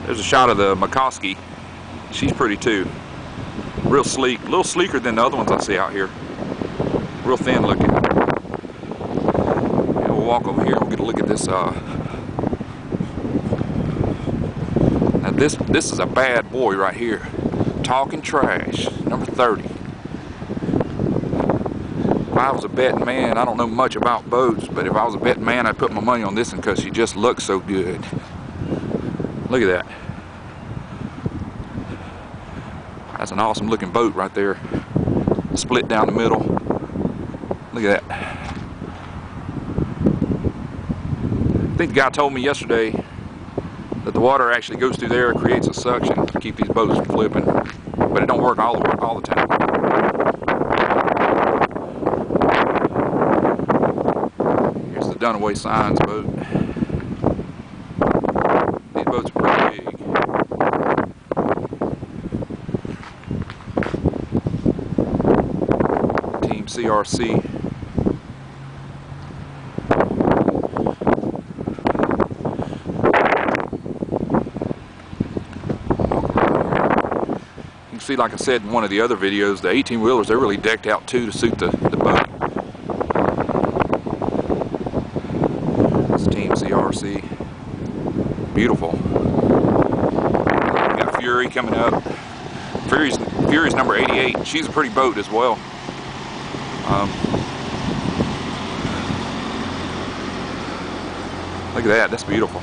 There's a shot of the McCoskey. She's pretty too. Real sleek, a little sleeker than the other ones I see out here. Real thin looking. And we'll walk over here and we'll get a look at this. Now this is a bad boy right here. Talking Trash, number 30. If I was a betting man, I don't know much about boats, but if I was a betting man, I'd put my money on this one because she just looks so good. Look at that. That's an awesome looking boat right there. Split down the middle. Look at that. I think the guy told me yesterday that the water actually goes through there and creates a suction to keep these boats from flipping, but it don't work all the time. Here's the Dunaway Signs boat. These boats are pretty big. Team CRC. See, like I said in one of the other videos, the 18-wheelers, they're really decked out too to suit the boat. It's Team CRC. Beautiful. We got Fury coming up. Fury's number 88. She's a pretty boat as well. Look at that. That's beautiful.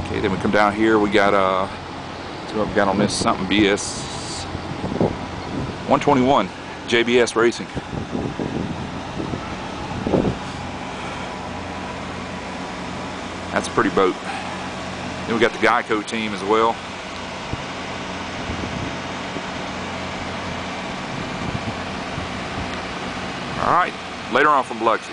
Okay, then we come down here, we got see what we got on this, something BS 121 JBS Racing. That's a pretty boat. Then we got the Geico team as well. Alright, later on from Biloxi.